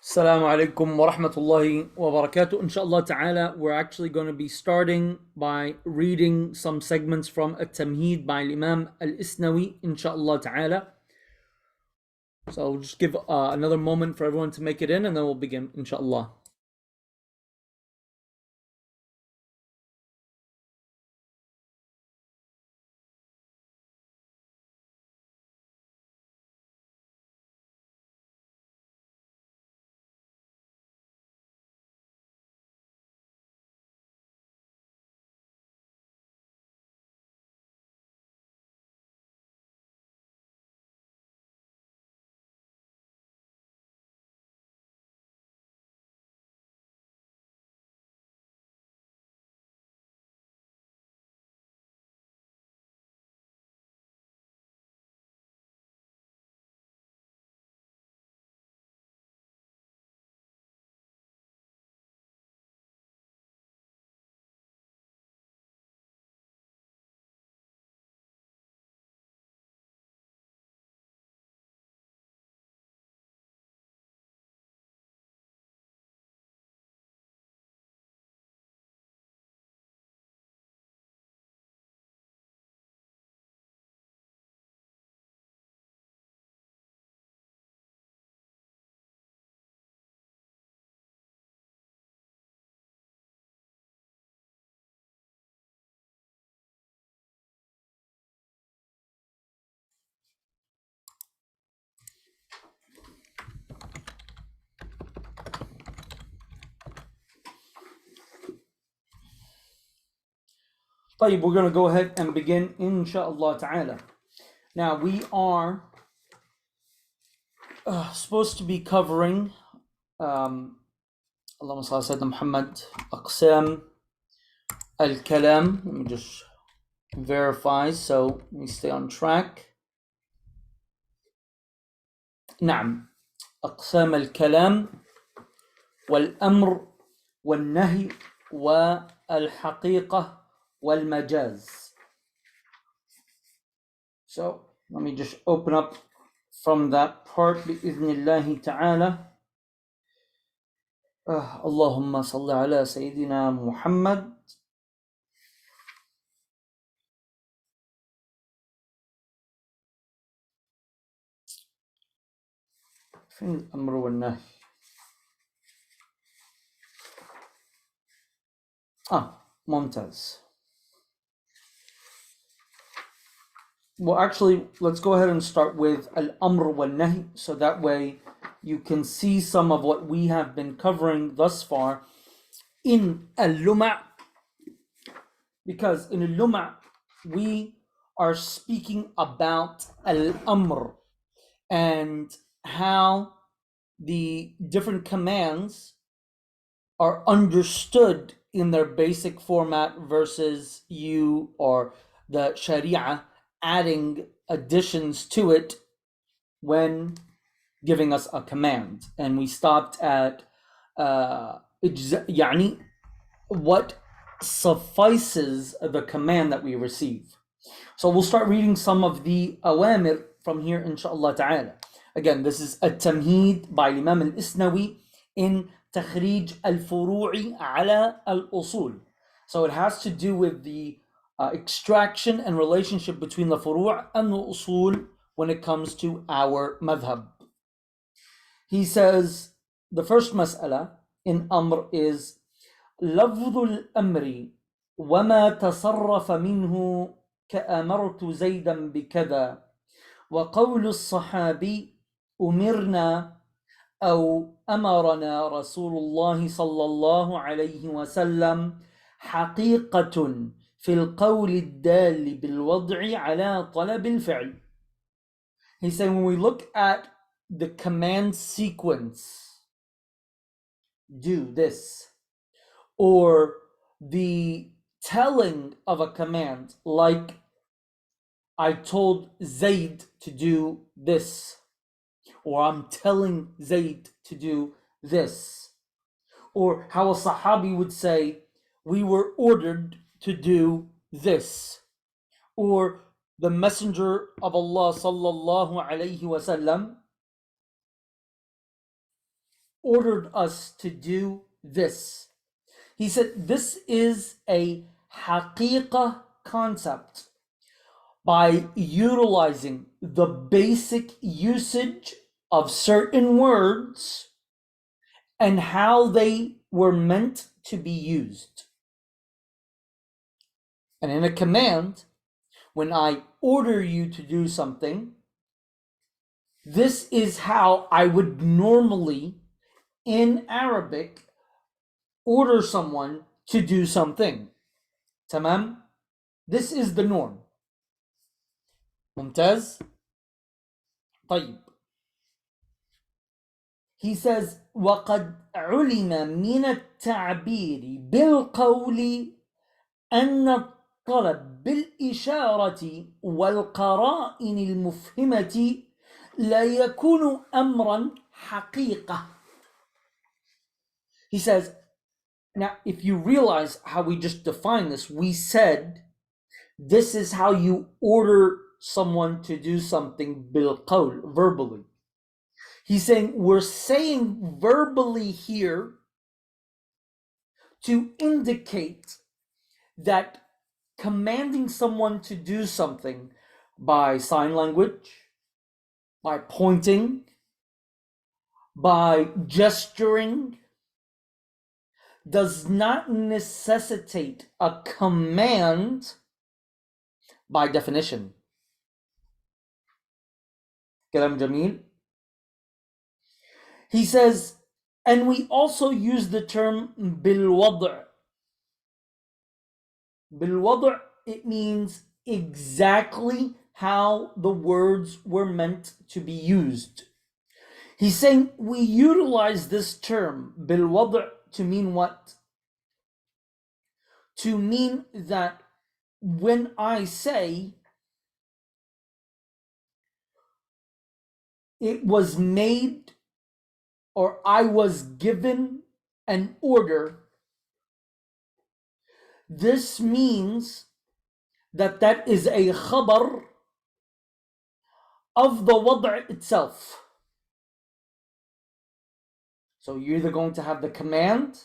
Assalamu alaikum wa rahmatullahi wa barakatuh. Inshallah ta'ala, we're actually going to be starting by reading some segments from At-Tamheed by Imam Al-Isnawi, inshallah ta'ala. So we'll just give another moment for everyone to make it in and then we'll begin, inshallah. طيب, we're going to go ahead and begin, inshallah ta'ala. Now, we are supposed to be covering Allahumma salli ala Sayyidina Muhammad, Aqsam al-Kalam. Let me just verify so we stay on track. نعم, أقسام الكلام والأمر والنهي والحقيقة والمجاز. So let me just open up from that part بإذن الله تعالى. اللهم صل على سيدنا محمد. فين الأمر والنهي؟ ممتاز. Well, actually, let's go ahead and start with Al-Amr wal-Nahi, so that way you can see some of what we have been covering thus far in Al-Luma, because in Al-Luma we are speaking about Al-Amr and how the different commands are understood in their basic format versus you or the Sharia adding additions to it when giving us a command. And we stopped at يعني what suffices the command that we receive. So we'll start reading some of the awamir from here, inshallah ta'ala. Again, this is At-Tamheed by Imam Al-Isnawi in Takhrij Al-Furu'i ala Al-Usul. So it has to do with the extraction and relationship between the furu' and the usul when it comes to our madhab. He says the first mas'ala in Amr is لفظ الأمر وما تصرف منه كأمرت زيدا بكذا وقول الصحابي أمرنا أو أمرنا رسول الله صلى الله عليه وسلم حقيقة في القول الدال بالوضع على طلب الفعل. He's saying when we look at the command sequence, do this, or the telling of a command, like I told Zayd to do this, or I'm telling Zayd to do this, or how a Sahabi would say, we were ordered to do this, or the Messenger of Allah sallallahu alayhi wasallam ordered us to do this. He said this is a haqiqah concept by utilizing the basic usage of certain words and how they were meant to be used. And in a command, when I order you to do something, this is how I would normally, in Arabic, order someone to do something. Tamam? This is the norm. Mumtaz? طيب. He says, وَقَدْ عُلِمَ مِنَ التَّعْبِيرِ بِالْقَوْلِ أن الطلب بالإشارة والقرائن المفهمة لا يكون أمرا حقيقة. He says, now if you realize how we just defined this, we said this is how you order someone to do something بالقول, verbally. He's saying we're saying verbally here to indicate that commanding someone to do something by sign language, by pointing, by gesturing, does not necessitate a command by definition. Kalam Jamil. He says, and we also use the term bilwad'. Bilwad', it means exactly how the words were meant to be used. He's saying we utilize this term, bilwad', to mean what? To mean that when I say it was made or I was given an order, this means that that is a khabar of the wad' itself. So you're either going to have the command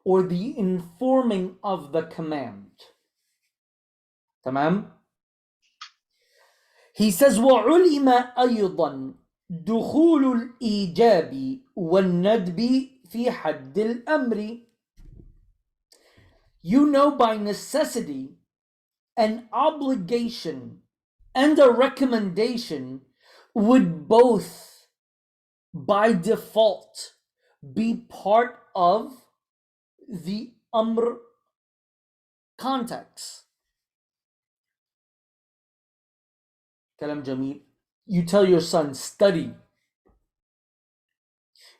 or the informing of the command. Tamam? He says, وَعُلِمَ أَيْضًا دخول الإيجاب والندب في حد الأمر. You know by necessity an obligation and a recommendation would both by default be part of the amr context. Kalam Jameel. You tell your son, study.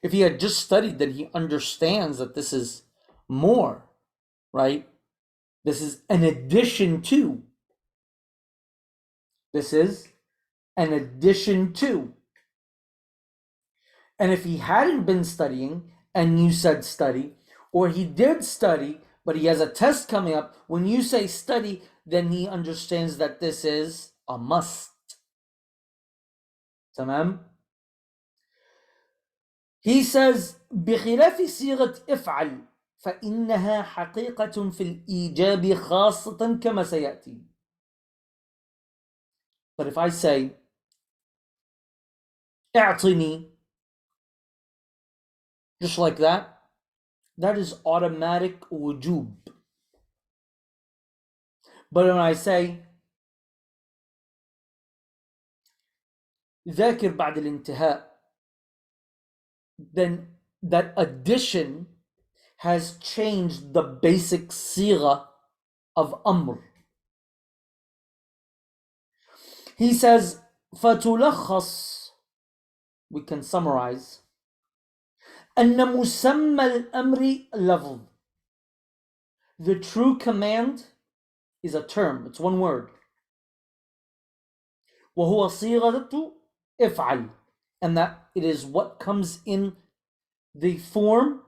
If he had just studied, then he understands that this is more, right? This is an addition to. This is an addition to. And if he hadn't been studying and you said study, or he did study, but he has a test coming up, when you say study, then he understands that this is a must. Tamam? He says, بخلاف صيغة افعل فإنها حقيقة في الإيجاب خاصة كما سيأتي. But if I say, اعطني, just like that, that is automatic wujub. But when I say, ذاكر بعد الانتهاء, then that addition has changed the basic sigha of amr. He says, فَتُلَخَّص, we can summarize, أَنَّ مُسَمَّى الْأَمْرِ لَفْظ. The true command is a term, it's one word. وَهُوَ صِيغَةُ افْعَلْ, and that it is what comes in the form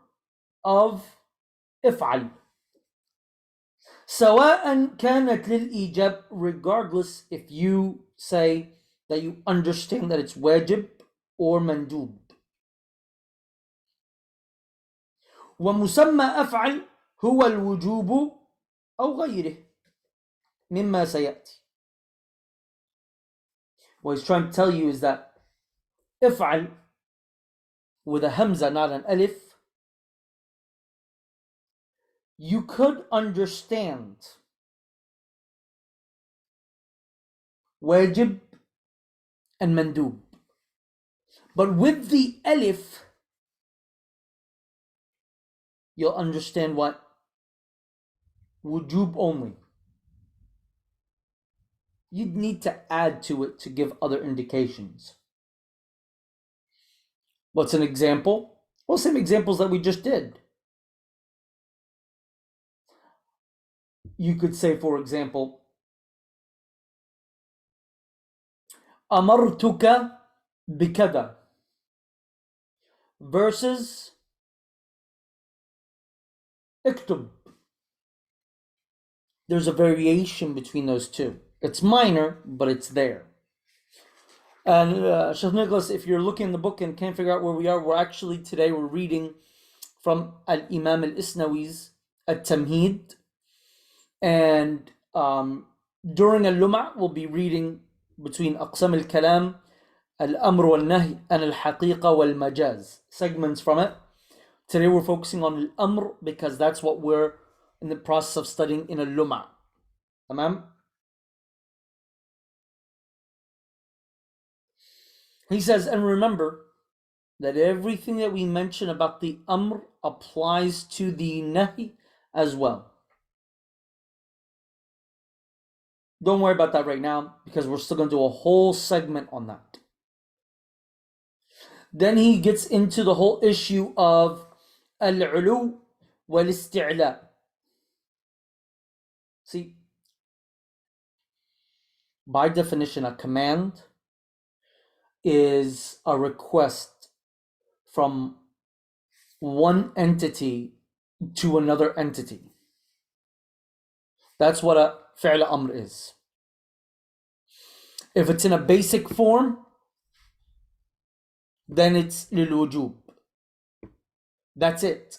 of افعل. سواء كانت للإيجاب, regardless if you say that you understand that it's wajib or mandub. ومسمى أفعل هو الوجوب أو غيره مما سيأتي. What he's trying to tell you is that افعل with a hamza, not an alif, you could understand wajib and mandub. But with the alif, you'll understand what? Wujub only. You'd need to add to it to give other indications. What's an example? Well, same examples that we just did. You could say, for example, أمرتك بكذا versus اكتب. There's a variation between those two. It's minor, but it's there. And Sheikh Nicholas, if you're looking in the book and can't figure out where we are, we're reading from Al-Imam Al-Isnawi's At-Tamheed. And during Al-Luma, we'll be reading between Aqsam Al-Kalam, Al-Amr wal-Nahy, and Al-Haqiqa wal-Majaz. Segments from it. Today we're focusing on Al-Amr because that's what we're in the process of studying in Al-Luma. Tamam? He says, and remember that everything that we mention about the Amr applies to the Nahi as well. Don't worry about that right now because we're still going to do a whole segment on that. Then he gets into the whole issue of al-ulu wal-isti'la. See, by definition, a command is a request from one entity to another entity. That's what a fi'l amr is. If it's in a basic form, then it's lil wujub. That's it.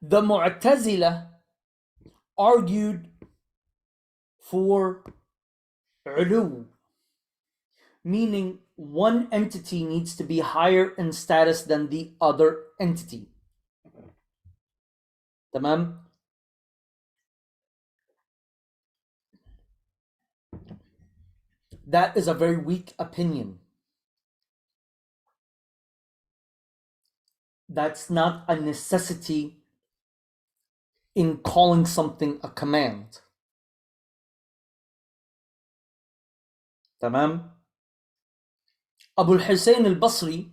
The Mu'tazila argued for ulu, meaning one entity needs to be higher in status than the other entity. Tamam? That is a very weak opinion. That's not a necessity in calling something a command. Tamam? Abu al-Husayn al-Basri,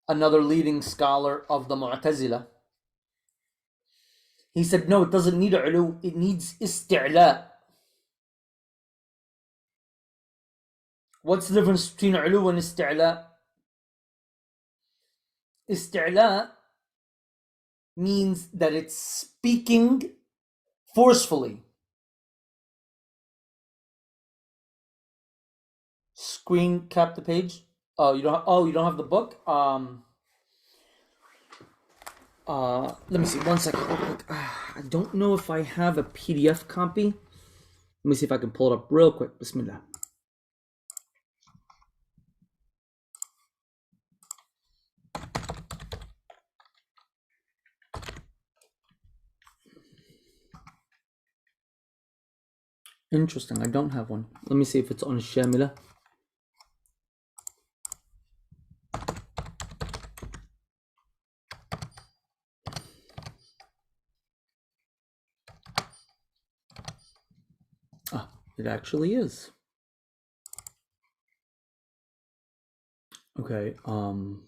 another leading scholar of the Mu'tazila, he said, no, it doesn't need ulu, it needs isti'la. What's the difference between ulu and isti'la? Isti'la means that it's speaking forcefully. Screen cap the page. You don't have the book? Let me see, 1 second. I don't know if I have a PDF copy. Let me see if I can pull it up real quick. Bismillah. Interesting, I don't have one. Let me see if it's on Shamila. Ah, it actually is. Okay, you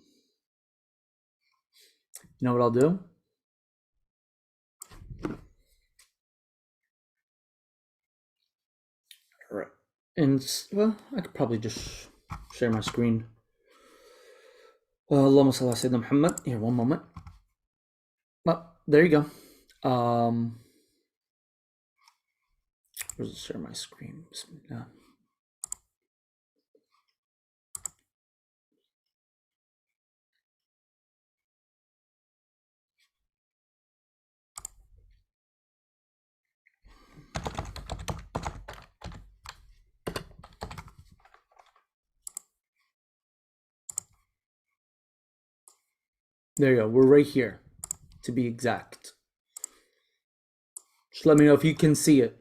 know what I'll do? Right. And, well, I could probably just share my screen. Allahumma salli ala Sayyidina Muhammad. Here, one moment. Well, there you go. Where's share my screen? Bismillah. There you go. We're right here, to be exact. Just let me know if you can see it.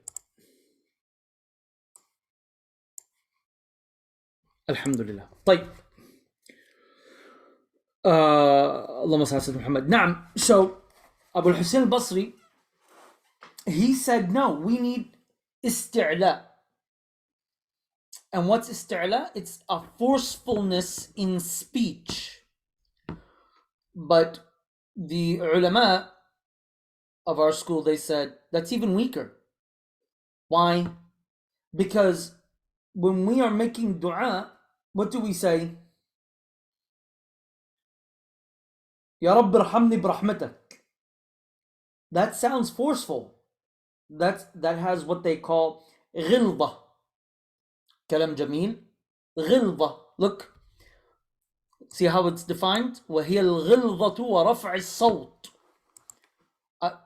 Alhamdulillah. طيب. اللهم صل على سيدنا Muhammad. نعم. So, Abu al-Hussein al-Basri, he said, no, we need isti'la. And what's isti'la? It's a forcefulness in speech. But the ulama of our school, they said, that's even weaker. Why? Because when we are making dua, what do we say? Ya Rabb irhamni birahmatak. That sounds forceful. That has what they call غلظة. كلام جميل. غلظة. Look. See how it's defined? وهي الغلظة ورفع الصوت.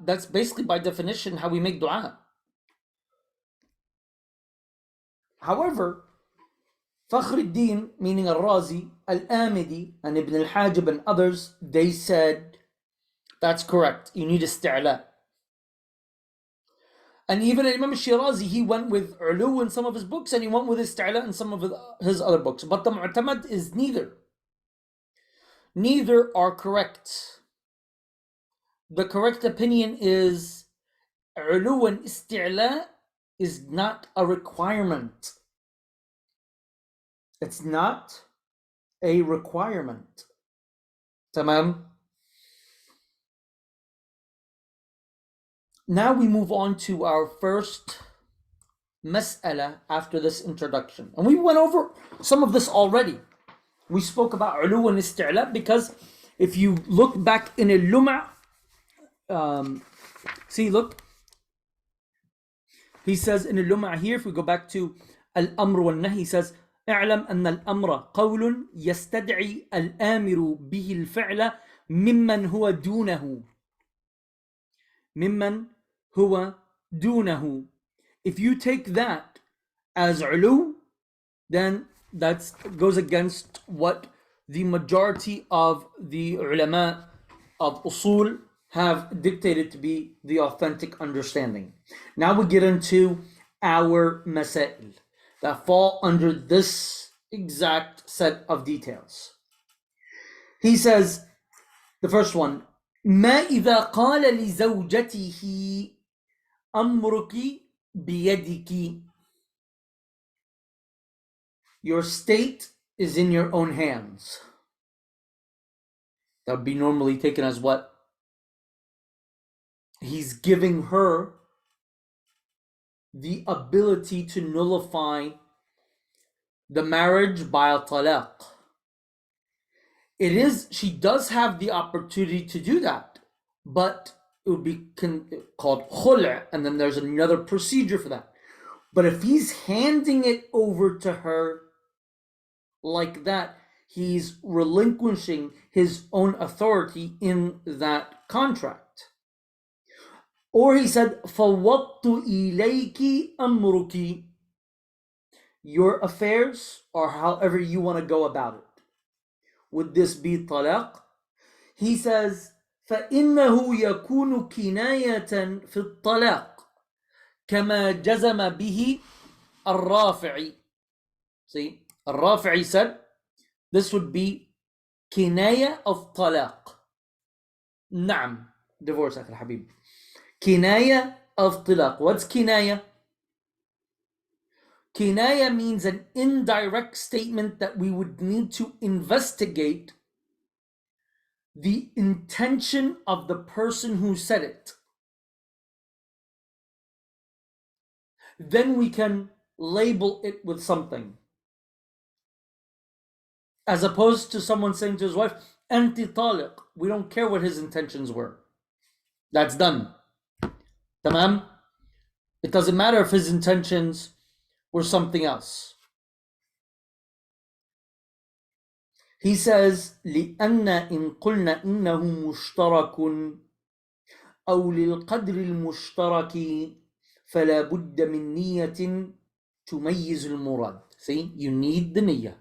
That's basically by definition how we make dua. However, Fakhruddin, meaning Al-Razi, Al-Amidi, and Ibn al-Hajib and others, they said, that's correct. You need isti'la. And even Imam Shirazi, he went with ulu in some of his books, and he went with isti'la in some of his other books. But the mu'tamad is neither. Neither are correct. The correct opinion is ulu and isti'la is not a requirement. It's not a requirement. Tamam? Now we move on to our first mas'ala after this introduction. And we went over some of this already. We spoke about ulu and isti'la because if you look back in Luma, see, look. He says in Luma here, if we go back to Al-Amr wal-Nahy, he says, اعلم أن الأمر قول يستدعي الآمر به الفعل ممن هو دونه. ممن هو دونه. If you take that as ulu, then that goes against what the majority of the ulama of Usul have dictated to be the authentic understanding. Now we get into our masail that fall under this exact set of details. He says, the first one, ما إذا قال لزوجته أمرك بيدك. Your state is in your own hands. That would be normally taken as what? He's giving her the ability to nullify the marriage by a talaq. It is, she does have the opportunity to do that, but it would be called khul', and then there's another procedure for that. But if he's handing it over to her like that, he's relinquishing his own authority in that contract. Or he said, فَوَضْتُ إِلَيْكِ أَمْرُكِ. Your affairs, or however you want to go about it. Would this be talaq? He says, فَإِنَّهُ يَكُونُ كِنَايَةً فِي الطَّلَاقِ كَمَا جَزَمَ بِهِ الرَّافِعِ. See, الرَّافِعِ said, this would be kinaya of talaq. نعم, divorce, أخي الحبيب. Kinaya of talaq. What's kinaya? Kinaya means an indirect statement that we would need to investigate the intention of the person who said it. Then we can label it with something. As opposed to someone saying to his wife, Anti taliq. We don't care what his intentions were. That's done. Tamam? It doesn't matter if his intentions were something else. He says, لأن إن قلنا إنه مشترك أو للقدر المشترك فلا بد من نية تميز المراد. See, you need the niyyah.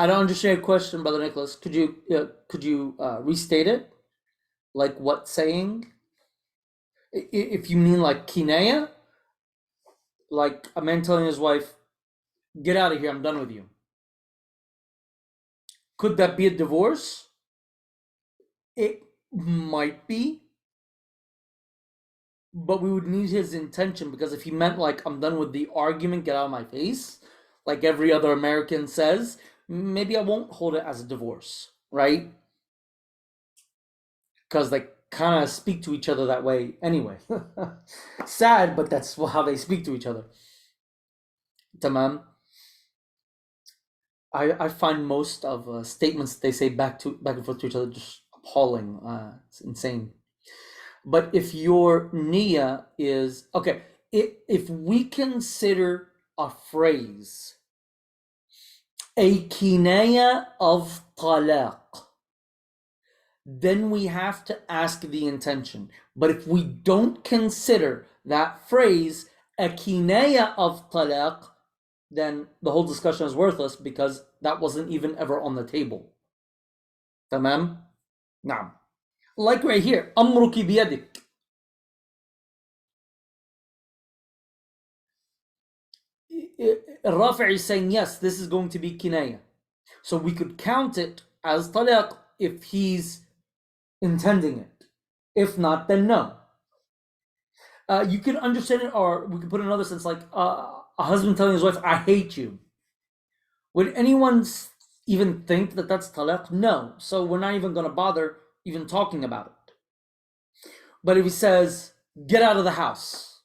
I don't understand your question, Brother Nicholas. Could you restate it? Like what saying? If you mean like kinaya, like a man telling his wife, "Get out of here, I'm done with you." Could that be a divorce? It might be, but we would need his intention, because if he meant like, "I'm done with the argument, get out of my face," like every other American says, maybe I won't hold it as a divorce, right? Because they kind of speak to each other that way anyway. Sad, but that's how they speak to each other. Tamam. I find most of statements they say back and forth to each other just appalling. It's insane. But if your niyyah is okay, if we consider a phrase a kinaya of talaq, then we have to ask the intention. But if we don't consider that phrase a kinaya of talaq, then the whole discussion is worthless, because that wasn't even ever on the table. Tamam? Naam. Like right here, amruki biyadik. Rafi is saying, yes, this is going to be kinaya. So we could count it as talaq if he's intending it. If not, then no. You could understand it, or we could put it in another sense, like a husband telling his wife, "I hate you." Would anyone even think that that's talaq? No. So we're not even going to bother even talking about it. But if he says, "Get out of the house,"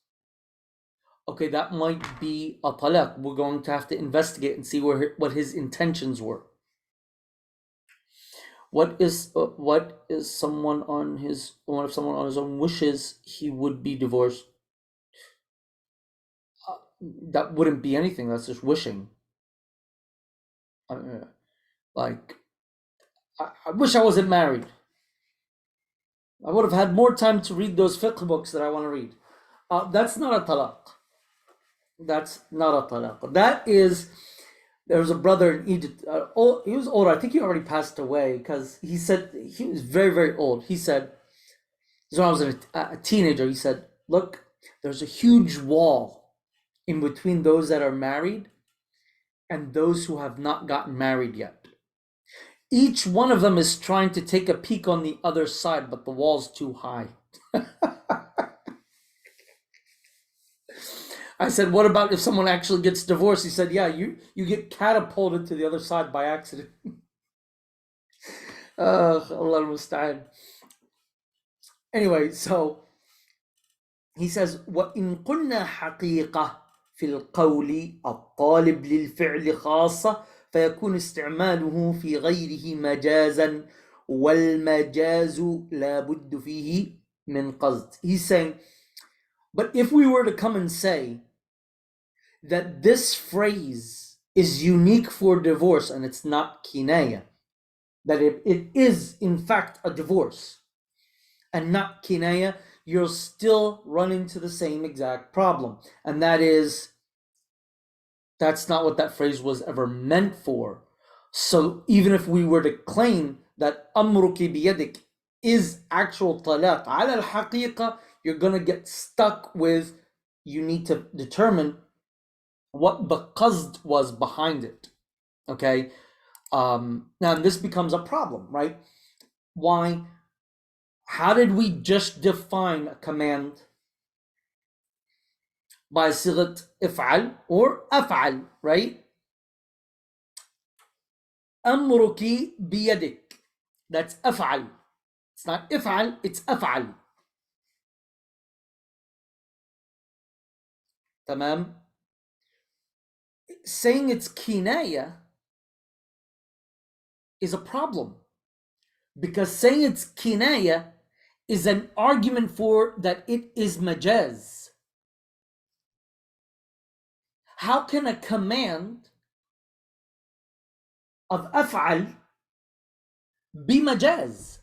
okay, that might be a talaq. We're going to have to investigate and see what his intentions were. What is someone on his own wishes he would be divorced? That wouldn't be anything. That's just wishing. Like, I wish I wasn't married. I would have had more time to read those fiqh books that I want to read. That's not a talaq. That's not a talaq. That is, there was a brother in Egypt. He was older. I think he already passed away, because he said, he was very, very old. He said, when I was a teenager, he said, "Look, there's a huge wall in between those that are married and those who have not gotten married yet. Each one of them is trying to take a peek on the other side, but the wall's too high." I said, "What about if someone actually gets divorced?" He said, "Yeah, you get catapulted to the other side by accident." Allah musta'an. Anyway, so he says, وَإِن قُلْنَا حَقِيقَةً في القول الطالب للفعل خاصة فيكون استعماله في غيره مجازا والمجاز لا بد فيه من قصد. He's saying, but if we were to come and say that this phrase is unique for divorce and it's not kinaya, that it is in fact a divorce and not kinaya, you'll still run into the same exact problem. And that is, that's not what that phrase was ever meant for. So even if we were to claim that amruki biyadik is actual talaq ala al-haqiqa, you're going to get stuck with, you need to determine what the qasd was behind it. Okay? Now this becomes a problem, right? Why? How did we just define a command? By sighat if'al or af'al, right? Amruki biyadik. That's af'al. It's not if'al, it's af'al. Tamam? Saying it's kinaya is a problem, because saying it's kinaya is an argument for that it is majaz. How can a command of af'al be majaz?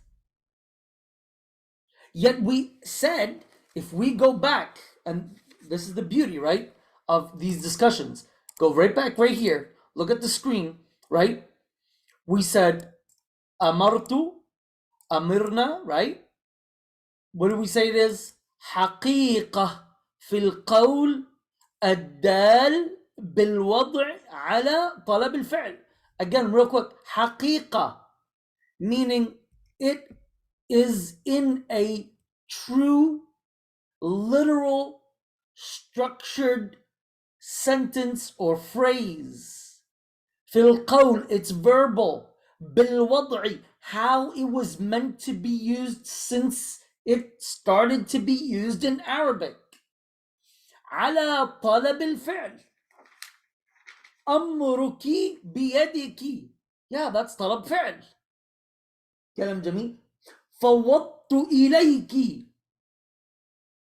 Yet we said, if we go back, and this is the beauty, right, of these discussions, go right back right here, look at the screen, right? We said amartu, amirna, right? What do we say it is? حقيقة في القول الدال بالوضع على طلب الفعل. Again, real quick, حقيقة, meaning it is in a true, literal, structured sentence or phrase. في القول, it's verbal. بالوضع, how it was meant to be used since it started to be used in Arabic. على طلب الفعل. أمرك بيدك. Yeah, that's طلب فعل. كلام جميل. فوضت إليك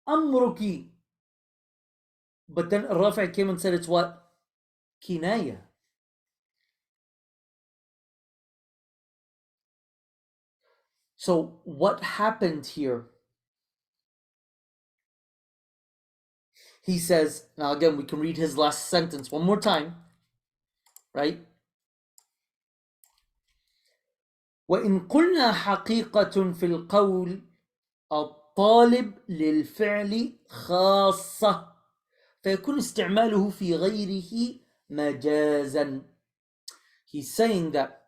أمرك. But then الرافع came and said it's what? كناية. So what happened here? He says, now again, we can read his last sentence one more time, right? وإن قلنا حقيقة في القول الطالب للفعل خاصة فيكون استعماله في غيره مجازا. He's saying that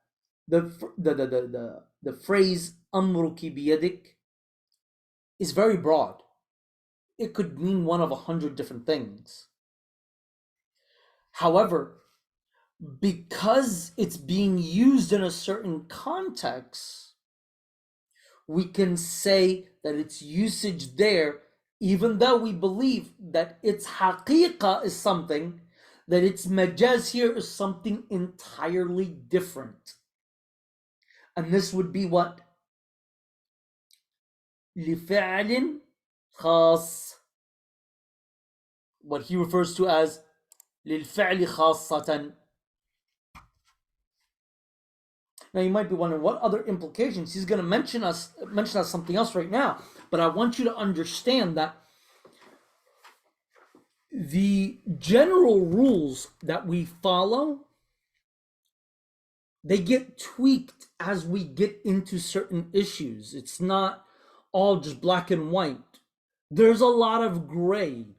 the phrase أمرك بيدك is very broad. It could mean one of 100 different things. However, because it's being used in a certain context, we can say that its usage there, even though we believe that its haqiqah is something, that its majaz here is something entirely different. And this would be what? لفعل خاص. What he refers to as للفعل خاصة. Now you might be wondering what other implications. He's going to mention us something else right now, but I want you to understand that the general rules that we follow, they get tweaked as we get into certain issues. It's not all just black and white. There's a lot of gray.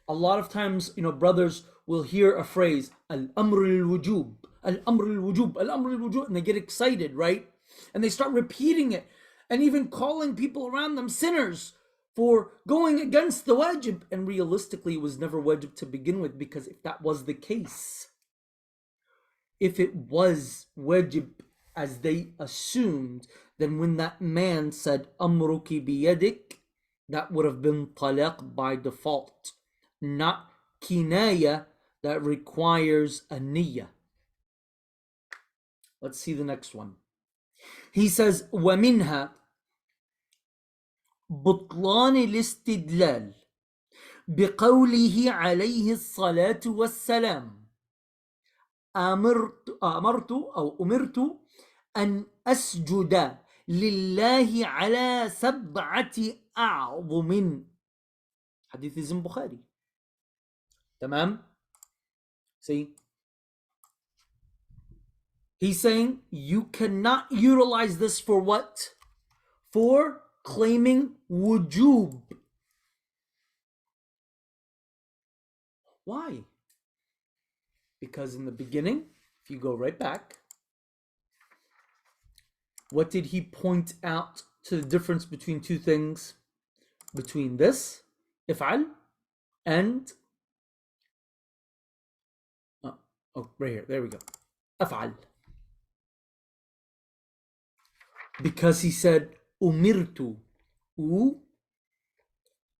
A lot of times, brothers will hear a phrase, al-amr al-wujub, al-amr al-wujub, al-amr al-wujub, and they get excited, right? And they start repeating it and even calling people around them sinners for going against the wajib. And realistically, it was never wajib to begin with, because if that was the case, if it was wajib as they assumed, then when that man said amruki biyadik, that would have been talaq by default, not kinaya that requires a niyyah. Let's see the next one. He says ومنها بطلان الاستدلال بقوله عليه الصلاة والسلام أمرت أن أسجد لله على 7 أعظم. حديث البخاري. تمام. See, he's saying you cannot utilize this for what? For claiming wujub. Why? Because in the beginning, if you go right back, what did he point out to the difference between two things? Between this, if'al, and right here, there we go, af'al. Because he said umirtu,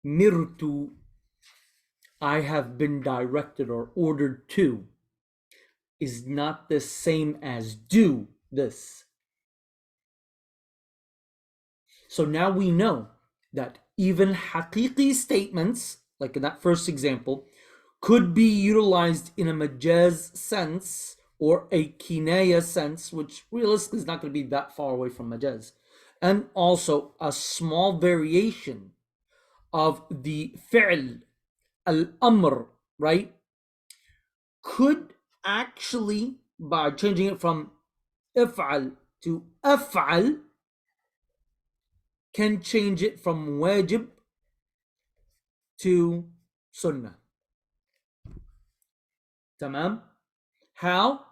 umirtu, I have been directed or ordered to, is not the same as do this. So now we know that even haqiqi statements, like in that first example, could be utilized in a majaz sense or a kinaya sense, which realistically is not going to be that far away from majaz. And also a small variation of the fi'l, al-amr, right, could actually, by changing it from افعل to أفعل can change it from wajib to sunnah. Tamam? How?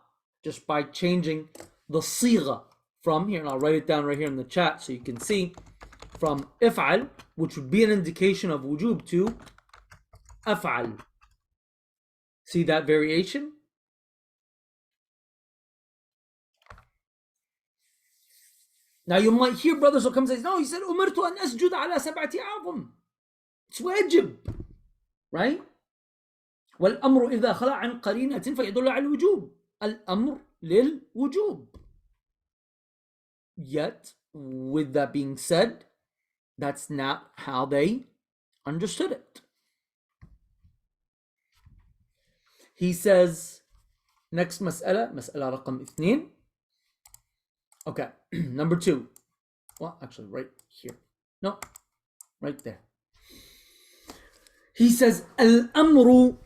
Just by changing the sigha from here, and I'll write it down right here in the chat so you can see, from if'al, which would be an indication of wujub, to af'al. See that variation? Now you might hear brothers will come and say, no, he said, umirtu an asjud ala sab'ati a'zam. It's wajib, right? والأمر إذا خلع عن قرينة فيدل على الوجوب. الأمر للوجوب. Yet, with that being said, that's not how they understood it. He says, next مسألة رقم 2. Okay, number 2. Well, actually, right here. No, right there. He says, الأمر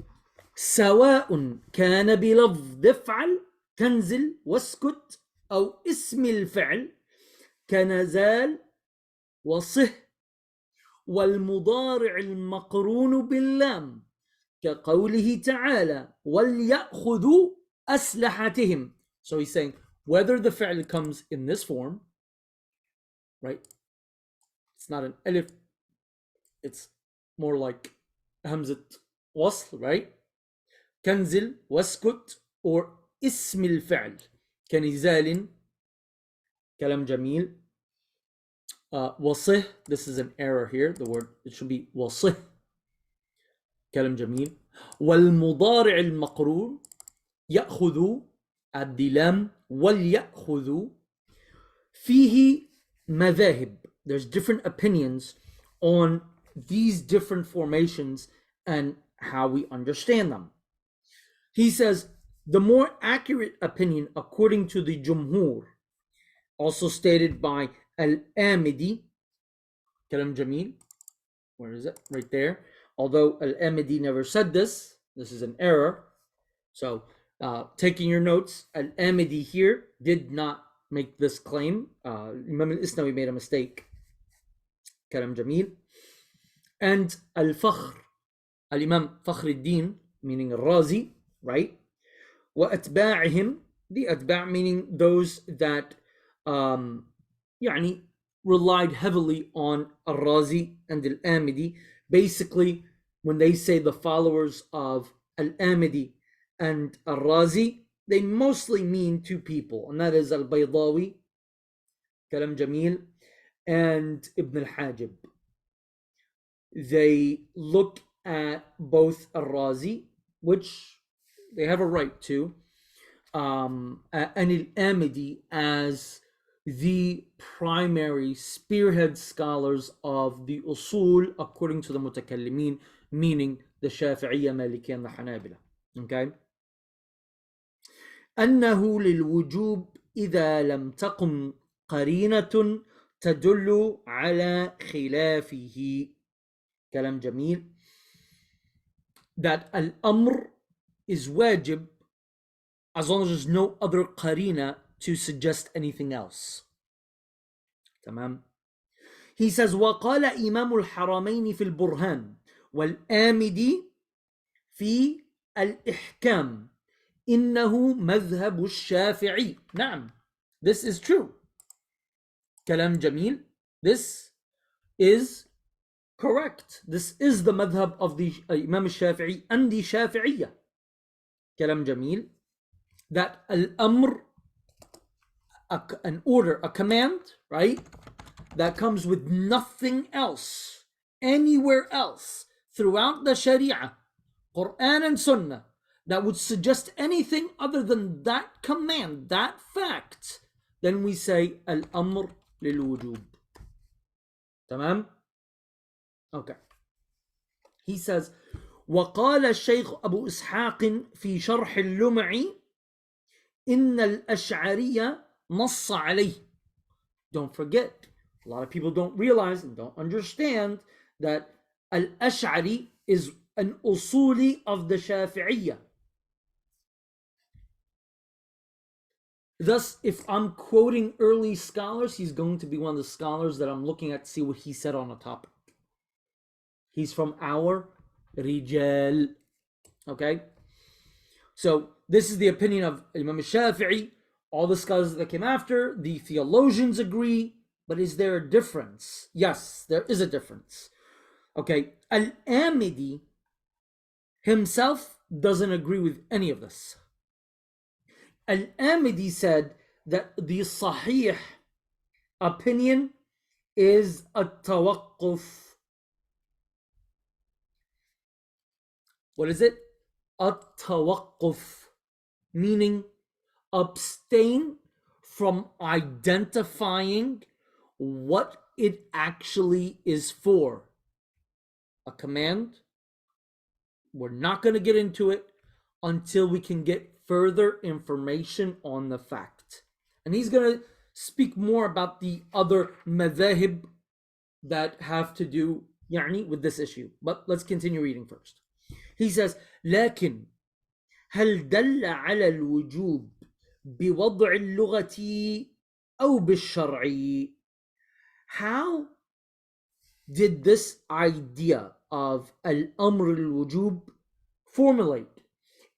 سواء كان بلفظ افعل كنزل واسكت أو اسم الفعل كنزال وصه والمضارع المقرون باللام كقوله تعالى وليأخذوا أسلحتهم. So he's saying whether the fi'l comes in this form, right? It's not an alif, it's more like hamzat wasl, right? كنزل واسكت, or اسم الفعل كنزال, كلام جميل. وصه, this is an error here, the word, it should be وصه, كلام جميل. والمضارع المقرون يأخذ الدلام وليأخذ. فيه مذاهب, there's different opinions on these different formations and how we understand them. He says the more accurate opinion according to the Jumhur, also stated by Al-Amidi, Kalam Jamil, where is it? Right there. Although Al-Amidi never said this is an error. So taking your notes, Al-Amidi here did not make this claim. Imam Al-Isnawi made a mistake. Kalam Jamil. And Al-Fakhr, Al-Imam Fakhr al-Din, meaning Al-Razi, right? وأتباعهم, the atba' meaning those that يعني relied heavily on Al-Razi and Al-Amidi. Basically, when they say the followers of Al-Amidi and Al-Razi, they mostly mean two people, and that is Al-Baydawi, Kalam Jamil, and Ibn al-Hajib. They look at both Al-Razi, which they have a right to, and Al-Amidi as the primary spearhead scholars of the Usul according to the Mutakallimin, meaning the Shafi'iyya, Malikiyya, and the Hanabila. Okay? أنه للوجوب إذا لم تقم قرينة تدل على خلافه. كلام جميل. That al-amr is wajib as long as there's no other qarina to suggest anything else. تمام. He says وقال إمام الحرمين في البرهان والآمدي في الإحكام إنه مذهب الشافعي. نعم, this is true. كلام جميل. This is correct. This is the madhab of the Imam al-Shafi'i and the Shafi'iyya. Kalam Jamil. That al-amr, an order, a command, right? That comes with nothing else, anywhere else, throughout the Sharia, Quran and Sunnah, that would suggest anything other than that command, that fact, then we say al-amr lil-wujub. Tamam? Okay. He says, وقال الشيخ أبو إسحاق في شرح اللمع إن الأشعرية نص عليه. Don't forget, a lot of people don't realize and don't understand that Al-Ash'ari is an usuli of the Shafi'iyya. Thus, if I'm quoting early scholars, he's going to be one of the scholars that I'm looking at to see what he said on a topic. He's from our Rijal. Okay? So, this is the opinion of Imam Shafi'i. All the scholars that came after, the theologians agree. But is there a difference? Yes, there is a difference. Okay, Al-Amidi himself doesn't agree with any of this. Al-Amidi said that the Sahih opinion is a tawaqquf. What is it? A tawaqquf, meaning abstain from identifying what it actually is for. A command. We're not going to get into it until we can get further information on the fact. And he's going to speak more about the other madhahib that have to do with this issue. But let's continue reading first. He says, لكن هل دل على الوجوب بوضع اللغة أو بالشرع? How did this idea of al-amr al-wujub formulate?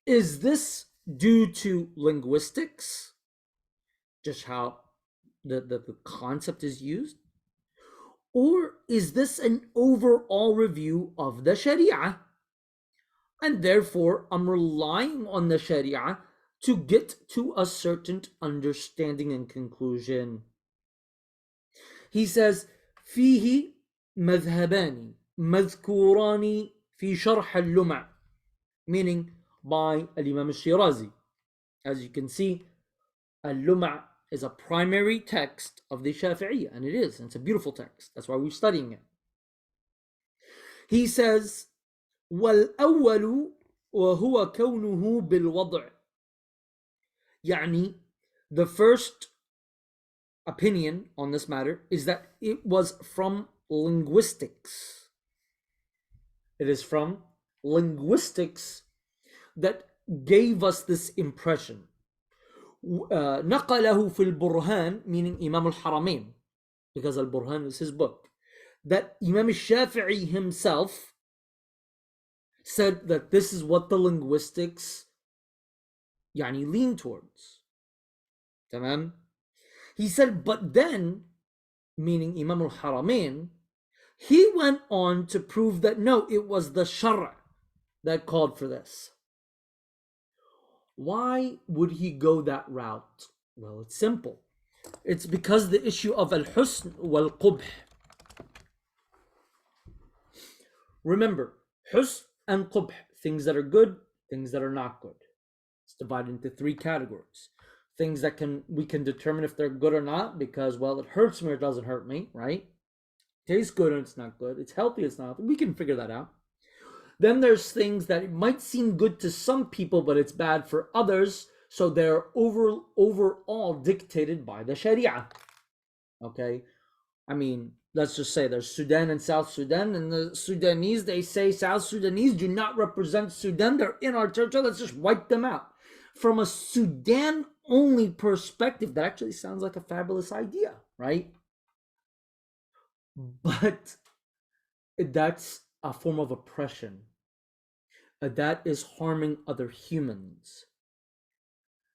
Is this due to linguistics? Just how the concept is used? Or is this an overall review of the Sharia? And therefore, I'm relying on the Sharia to get to a certain understanding and conclusion. He says, فيه مذهبان مذكوران في شرح اللمع, meaning by Imam Shirazi. As you can see, Al-Luma is a primary text of the Shafi'i, and it is, and it's a beautiful text. That's why we're studying it. He says, وَالْأَوَّلُ وَهُوَ كَوْنُهُ بِالْوَضْعِ, يعني the first opinion on this matter is that it was from linguistics. It is from linguistics that gave us this impression. نقله في البرهان, meaning Imam al-Haramain, because al-Burhan is his book, that Imam al-Shafi'i himself said that this is what the linguistics lean towards. Tamam? He said, but then, meaning Imam al-Haramain, he went on to prove that no, it was the Shara that called for this. Why would he go that route? Well, it's simple. It's because the issue of al-husn wal-qubh. Remember, husn and qubh, things that are good, things that are not good. It's divided into three categories. Things that we can determine if they're good or not because, well, it hurts me or it doesn't hurt me, right? It tastes good or it's not good. It's healthy, it's not healthy. We can figure that out. Then there's things that it might seem good to some people, but it's bad for others. So they're overall dictated by the Sharia. Okay? I mean, let's just say there's Sudan and South Sudan, and the Sudanese, they say South Sudanese do not represent Sudan. They're in our territory. Let's just wipe them out. From a Sudan-only perspective, that actually sounds like a fabulous idea, right? But that's a form of oppression. That is harming other humans.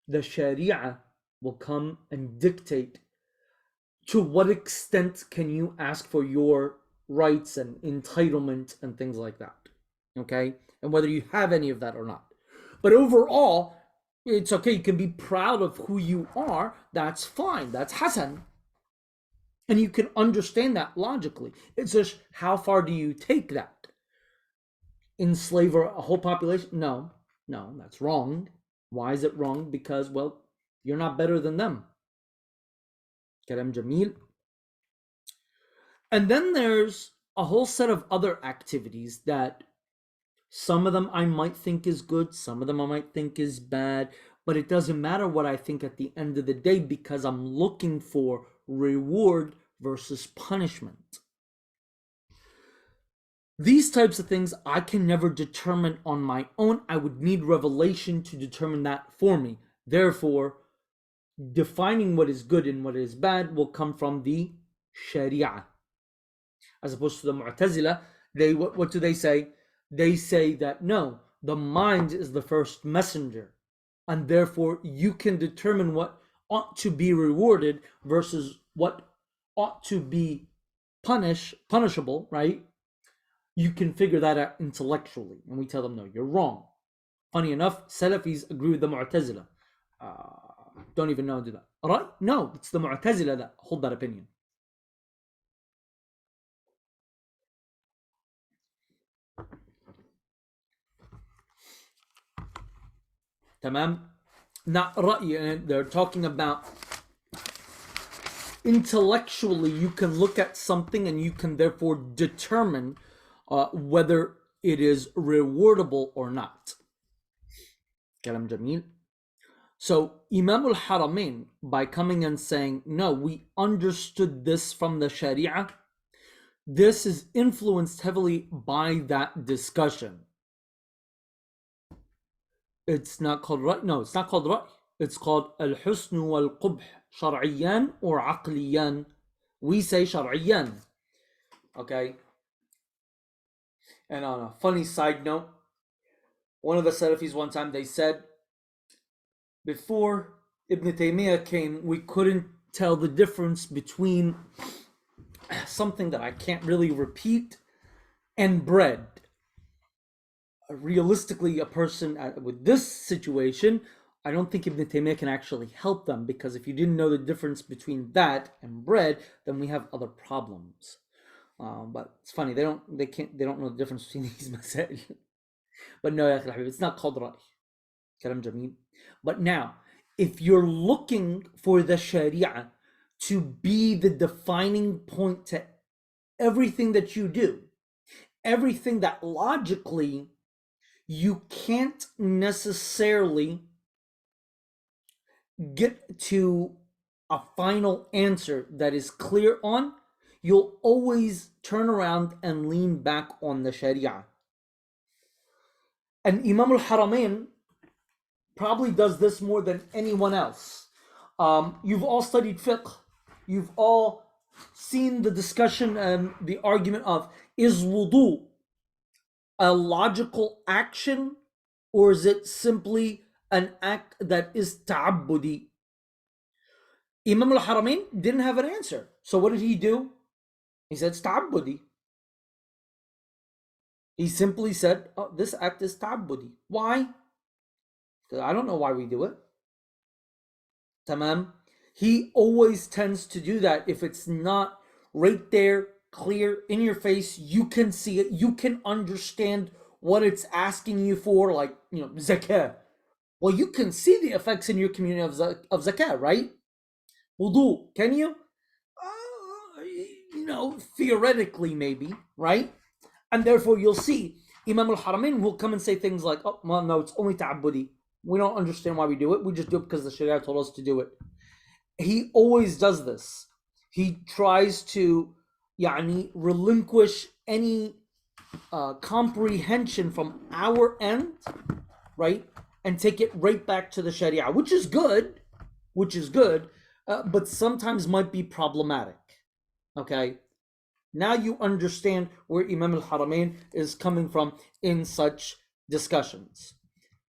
The Sharia will come and dictate to what extent can you ask for your rights and entitlement and things like that, okay? And whether you have any of that or not. But overall, it's okay. You can be proud of who you are. That's fine. That's Hasan. And you can understand that logically. It's just how far do you take that? Enslave a whole population? No, that's wrong. Why is it wrong? Because, well, you're not better than them. Kalam Jamil. And then there's a whole set of other activities that some of them I might think is good, some of them I might think is bad, but it doesn't matter what I think at the end of the day because I'm looking for reward versus punishment. These types of things I can never determine on my own. I would need revelation to determine that for me. Therefore, defining what is good and what is bad will come from the Sharia. As opposed to the Mu'tazila, what do they say? They say that no, the mind is the first messenger, and therefore you can determine what ought to be rewarded versus what ought to be punishable, right? You can figure that out intellectually. And we tell them, no, you're wrong. Funny enough, Salafis agree with the Mu'tazila. Don't even know how to do that. All right? No, it's the Mu'tazila that hold that opinion. Tamam? Not ra'y, they're talking about intellectually you can look at something and you can therefore determine whether it is rewardable or not. Kalam Jamil. So Imam al-Haramain, by coming and saying, no, we understood this from the Sharia, this is influenced heavily by that discussion. It's not called Ra'i. No, it's not called Ra'i. It's called Al-Husn wal-Qubh, Shar'iyan or Aqliyan. We say Shar'iyan. Okay? And on a funny side note, one of the Salafis one time, they said, before Ibn Taymiyyah came, we couldn't tell the difference between something that I can't really repeat and bread. Realistically, a person with this situation, I don't think Ibn Taymiyyah can actually help them, because if you didn't know the difference between that and bread, then we have other problems. But it's funny, they don't know the difference between these masail. But no, it's not called Ra'i. Kalam Jameel. But now, if you're looking for the Sharia to be the defining point to everything that you do, everything that logically you can't necessarily get to a final answer that is clear on, you'll always turn around and lean back on the Sharia. And Imam al-Haramain probably does this more than anyone else. You've all studied fiqh. You've all seen the discussion and the argument of, is wudu a logical action, or is it simply an act that is ta'abbudi? Imam al-Haramain didn't have an answer. So what did he do? He said, it's ta'abbudi. He simply said, oh, this act is ta'abbudi. Why? Because I don't know why we do it. Tamam. He always tends to do that. If it's not right there, clear, in your face, you can see it, you can understand what it's asking you for, like, zakah. Well, you can see the effects in your community of zakah, right? Wudu, can you? Theoretically, maybe, right? And therefore, you'll see Imam al-Haramain will come and say things like, oh, well, no, it's only ta'abbudi. We don't understand why we do it. We just do it because the Sharia told us to do it. He always does this. He tries to relinquish any comprehension from our end, right? And take it right back to the Sharia, which is good, but sometimes might be problematic. Okay? Now you understand where Imam al-Haramain is coming from in such discussions.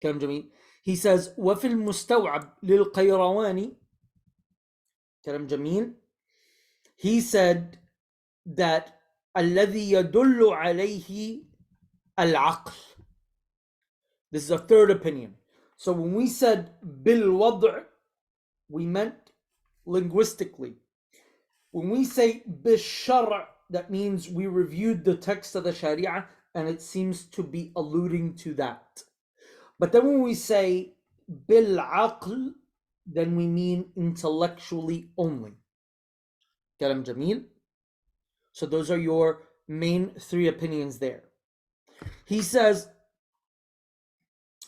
He says, وَفِي الْمُسْتَوْعَبْ لِلْقَيْرَوَانِ كلام جميل. He said that الذي يدل عليه العقل. This is a third opinion. So when we said بالوضع, we meant linguistically. When we say بالشرع, that means we reviewed the text of the Sharia and it seems to be alluding to that. But then when we say بالعقل, then we mean intellectually only. Kalam Jamil. So those are your main three opinions there. He says,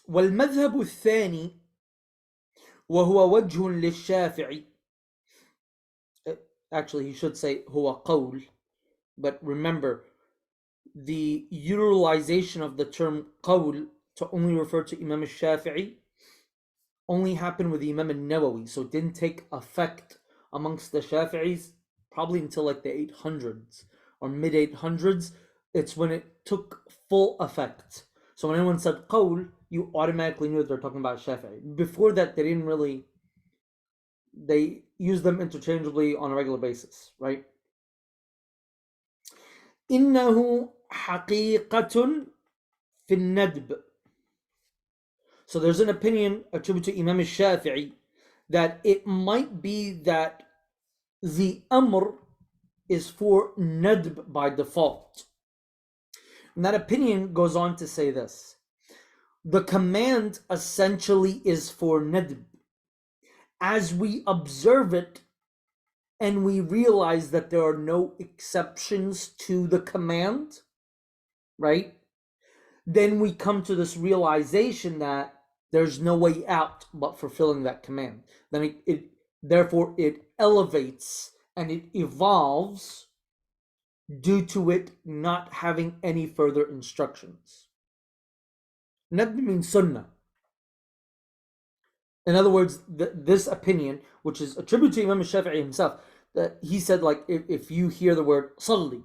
والمذهب الثاني وهو وجه للشافعي. Actually, he should say هو قول. But remember, the utilization of the term قول to only refer to Imam al-Shafi'i only happened with the Imam al-Nawawi, so it didn't take effect amongst the Shafi'is probably until like the 800s or mid 800s. It's when it took full effect. So when anyone said qawl, you automatically knew that they're talking about Shafi'i. Before that, they didn't really, they used them interchangeably on a regular basis, right? إنه حقيقة في الندب. So there's an opinion attributed to Imam al-Shafi'i that it might be that the amr is for nadb by default. And that opinion goes on to say this. The command essentially is for nadb. As we observe it and we realize that there are no exceptions to the command, right? Then we come to this realization that there's no way out but fulfilling that command. Then therefore it elevates and it evolves due to it not having any further instructions. Nadb means sunnah. In other words, this opinion, which is attributed to Imam Shafi'i himself, that he said, like, if you hear the word salli,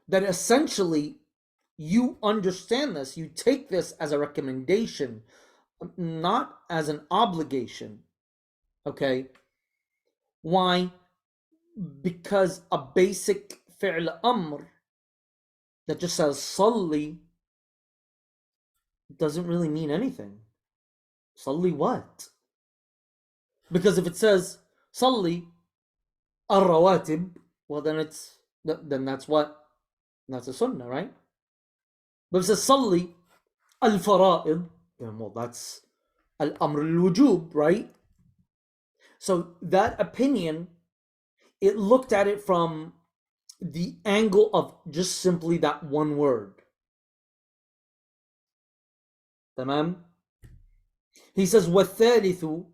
that essentially you understand this, you take this as a recommendation, not as an obligation. Okay? Why? Because a basic fi'l amr that just says salli doesn't really mean anything. Salli what? Because if it says salli ar-rawatib, well then that's what? That's a sunnah, right? But if it says salli al-fara'id, then well that's al-amr al-wujub, right? So that opinion, it looked at it from the angle of just simply that one word. Tamam? He says, وَالثَّالِثُ,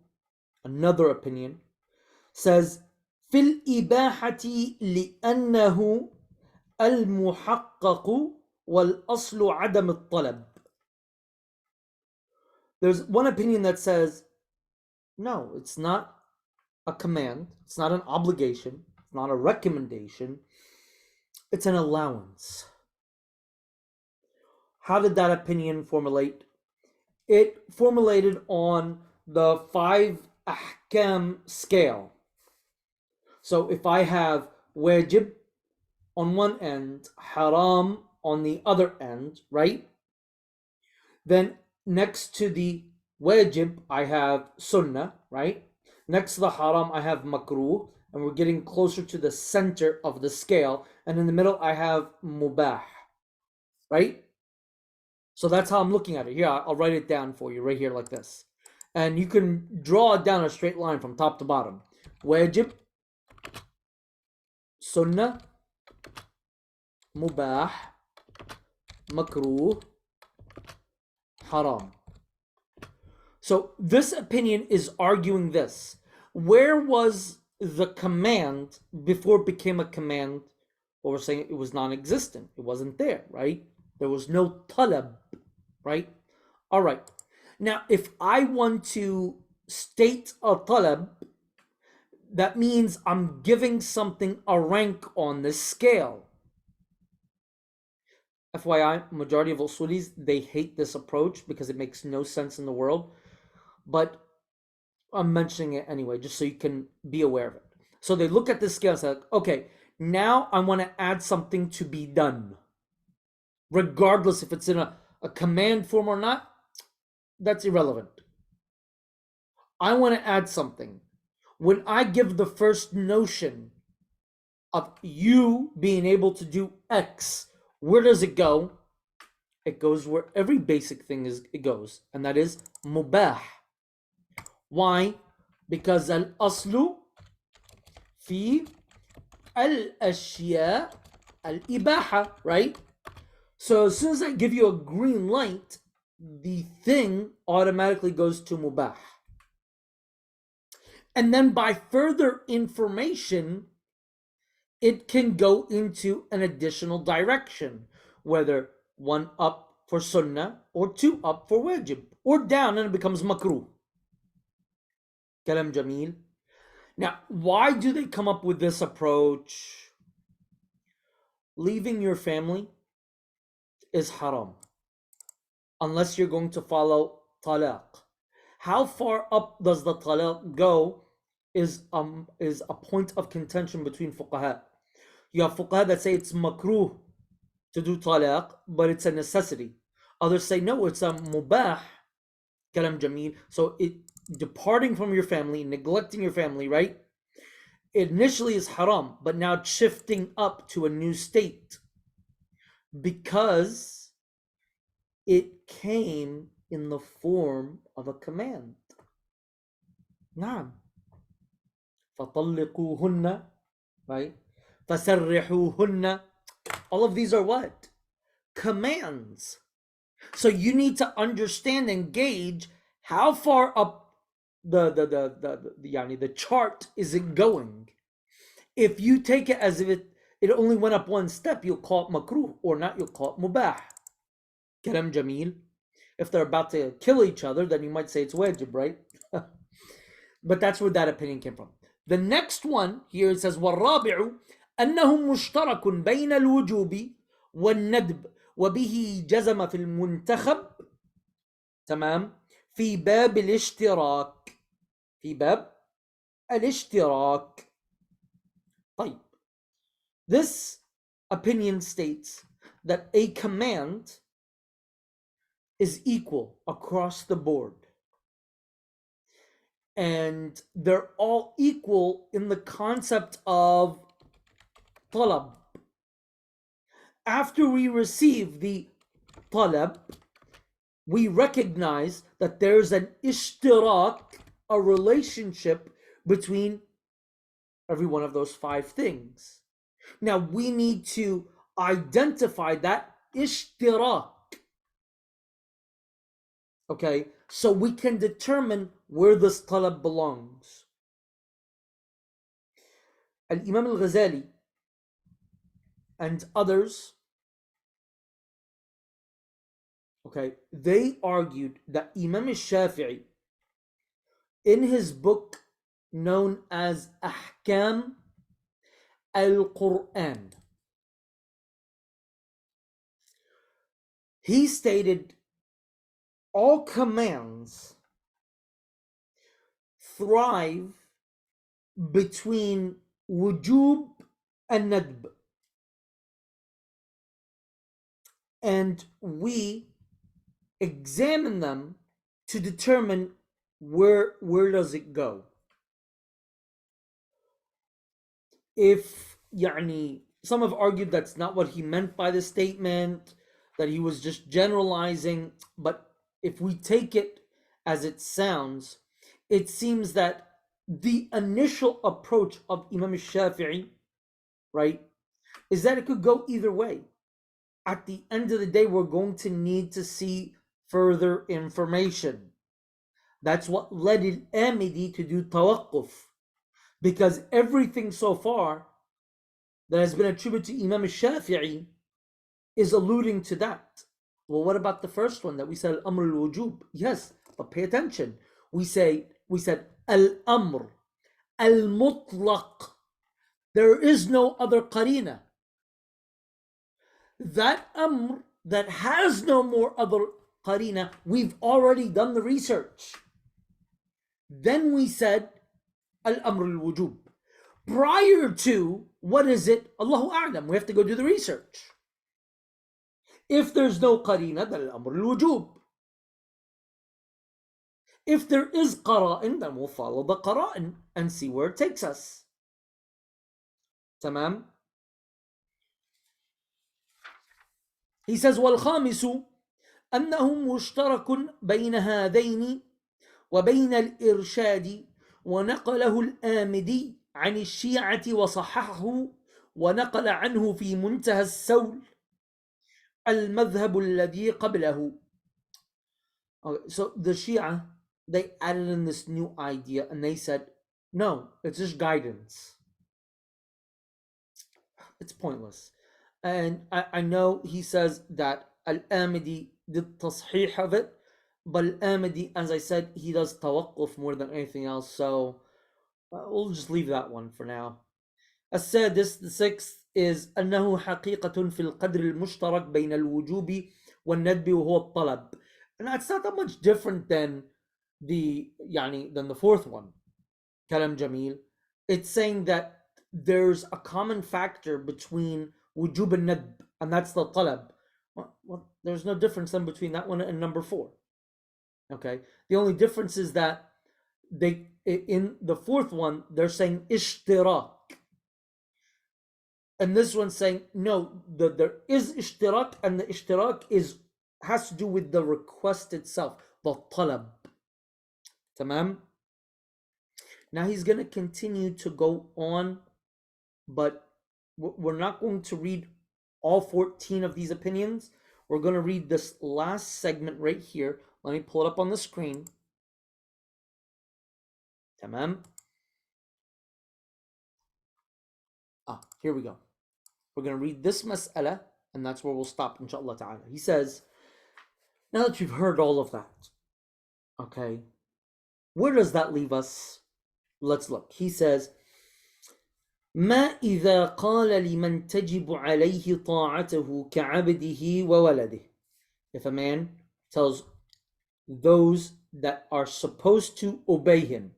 another opinion, says, فِي الْإِبَاحَةِ لِأَنَّهُ الْمُحَقَّقُ وَالْأَصْلُ عَدَمِ الطَّلَبِ. There's one opinion that says, no, it's not a command, it's not an obligation, it's not a recommendation, it's an allowance. How did that opinion formulate? It formulated on the 5 ahkam scale. So if I have wajib on one end, haram on the other end, right? Then next to the wajib, I have sunnah, right? Next to the haram, I have makruh, and we're getting closer to the center of the scale. And in the middle, I have mubah, right? So that's how I'm looking at it. Here, I'll write it down for you right here like this. And you can draw it down a straight line from top to bottom. Wajib, sunnah, mubah, makruh, haram. So this opinion is arguing this. Where was the command before it became a command? Well, we're saying it was non-existent. It wasn't there, right? There was no talab, right? All right. Now, if I want to state a talab, that means I'm giving something a rank on this scale. FYI, majority of Usulis, they hate this approach because it makes no sense in the world. But I'm mentioning it anyway, just so you can be aware of it. So they look at this scale and say, okay, now I want to add something to be done. Regardless if it's in a command form or not, that's irrelevant. I want to add something. When I give the first notion of you being able to do X, where does it go? It goes where every basic thing it goes, and that is mubah. Why? Because al-aslu fi al-ashya al-ibaha, right? So as soon as I give you a green light, the thing automatically goes to mubah. And then by further information, it can go into an additional direction, whether one up for sunnah, or 2 up for wajib, or down and it becomes makruh. Kalam Jameel. Now, why do they come up with this approach? Leaving your family is haram unless you're going to follow talaq. How far up does the talaq go is a point of contention between fuqaha. You have fuqaha that say it's makruh to do talaq, but it's a necessity. Others say no, it's a mubah, kalam jameel. So it departing from your family, neglecting your family, right? Initially is haram, but now it's shifting up to a new state because it came in the form of a command. نعم. فطلقوهن, right? فسرحوهن. All of these are what? Commands. So you need to understand and gauge how far up the chart is it going. If you take it as if it only went up one step, you'll call it makruh, or not, you'll call it mubah. Kalam jameel. If they're about to kill each other, then you might say it's wajib, right? But that's where that opinion came from. The next one here, it says والرابع أنه مشترك بين الوجوب والندب وبه جزم في المنتخب تمام في باب الاشتراك في باب الاشتراك. طيب, this opinion states that a command is equal across the board, and they're all equal in the concept of talab. After we receive the talab, we recognize that there's an ishtirak, a relationship between every one of those 5 things. Now we need to identify that ishtirak, okay, so we can determine where this talab belongs. Al-Imam al-Ghazali and others, okay, they argued that Imam al-Shafi'i, in his book known as Ahkam al-Quran, he stated all commands thrive between wujub and nadb, and we examine them to determine where does it go. If some have argued that's not what he meant by the statement, that he was just generalizing, but if we take it as it sounds, it seems that the initial approach of Imam Shafi'i, right, is that it could go either way. At the end of the day, we're going to need to see further information. That's what led Al-Amidi to do tawaqquf, because everything so far that has been attributed to Imam Shafi'i is alluding to that. Well, what about the first one that we said, Al-Amr al-Wujub? Yes, but pay attention. We said Al-Amr al-Mutlaq. There is no other qarina. That Amr that has no more other qarina, we've already done the research. Then we said Al-Amr al-Wujub. Prior to, what is it? Allahu A'lam. We have to go do the research. If there's no qarina, then Al-Amr al-Wujub. If there is qara'in, then we'll follow the qara'in and see where it takes us. Tamam? He says, وَالْخَامِسُ أَنَّهُ مُشْتَرَكٌ بَيْنَ هَذَيْنِ وَبَيْنَ الْإِرْشَادِ وَنَقَلَهُ الْآمِدِي عن الشيعة وصححه ونقل عنه في منتهى السول المذهب الذي قبله. Okay, so the Shia, they added in this new idea and they said, no, it's just guidance. It's pointless. And I know he says that Al-Amidi did tasheeh of it, but Al-Amidi, as I said, he does tawaqquf more than anything else, so we'll just leave that one for now. السادس, the sixth, is أنه حقيقة في القدر المشترك بين الوجوب والندب وهو الطلب. And that's not that much different than the fourth one. Kalam Jamil. It's saying that there's a common factor between wujub and nadb, and that's the talab. Well, there's no difference then between that one and number 4. Okay, the only difference is that they, in the fourth one, they're saying ishtirak, and this one's saying no, there is ishtirak, and the ishtirak has to do with the request itself, the talab. Tamam. Now he's going to continue to go on, but we're not going to read all 14 of these opinions. We're going to read this last segment right here. Let me pull it up on the screen. Tamam. Here we go. We're going to read this mas'ala, and that's where we'll stop, inshallah ta'ala. He says, now that you've heard all of that, okay, where does that leave us? Let's look. He says, ما إذا قال لمن تجب عليه طاعته كعبده وولده. If a man tells those that are supposed to obey him,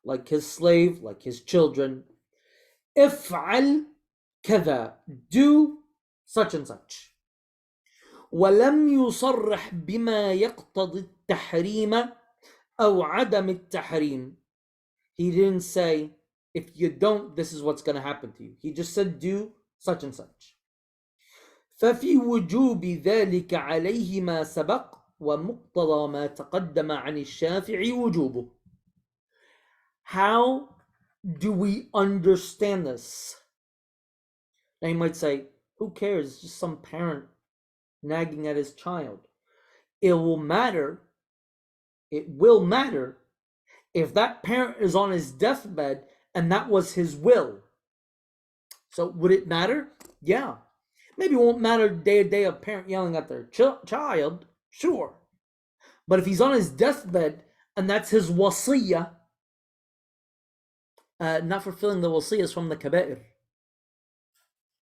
like his slave, like his children, افعل كذا, do such and such, ولم يصرح بما يقتضي التحريم أو عدم التحريم. He didn't say, if you don't, this is what's going to happen to you. He just said, do such and such. ففي وجوب ذلك عليه ما سبق ومقتضى ما تقدم عن الشافعي وجوبه. How do we understand this? Now you might say, who cares? Just some parent nagging at his child. It will matter if that parent is on his deathbed and that was his will. So would it matter? Yeah. Maybe it won't matter day to day of parent yelling at their child, sure. But if he's on his deathbed and that's his wasiyah, not fulfilling the wasiyah is from the kaba'ir.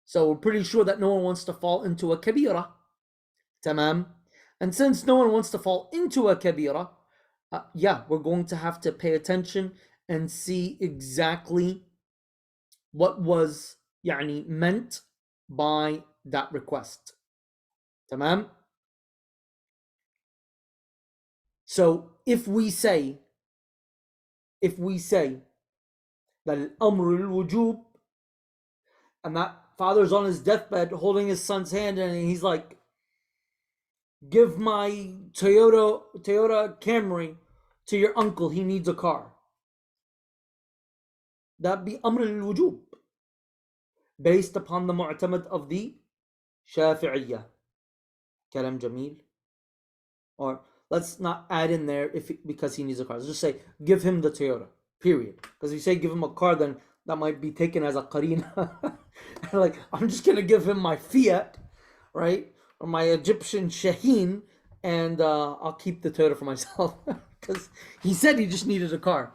So we're pretty sure that no one wants to fall into a kabira. Tamam. And since no one wants to fall into a kabira, we're going to have to pay attention and see exactly what was meant by that request. Tamam? So if we say that al-amr al-wujub, and that father's on his deathbed holding his son's hand and he's like, give my Toyota Camry to your uncle, he needs a car. That'd be amr al-wujub, based upon the mu'tamad of the Shafi'iyya. Kalam Jamil. Or let's not add in there because he needs a car. Let's just say, give him the Toyota, period. Because if you say give him a car, then that might be taken as a qarina. Like, I'm just going to give him my Fiat, right? Or my Egyptian Shaheen, and I'll keep the Toyota for myself. Because he said he just needed a car.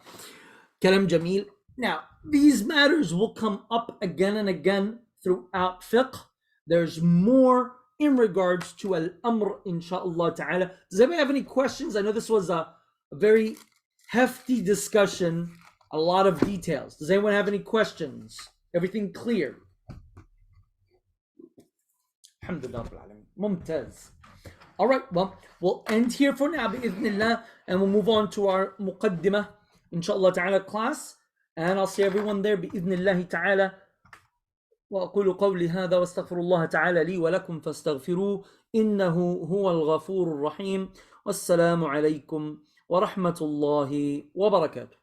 Kalam Jamil. Now, these matters will come up again and again throughout fiqh. There's more in regards to al-amr, inshaAllah ta'ala. Does anybody have any questions? I know this was a very hefty discussion, a lot of details. Does anyone have any questions? Everything clear? Alhamdulillah. Mumtaz. All right, well, we'll end here for now, bi'idhnillah, and we'll move on to our muqaddimah, inshaAllah ta'ala, class. And I'll see everyone there بإذن الله تعالى. وأقول قولي هذا واستغفر الله تعالى لي ولكم فاستغفروه إنه هو الغفور الرحيم. والسلام عليكم ورحمة الله وبركاته.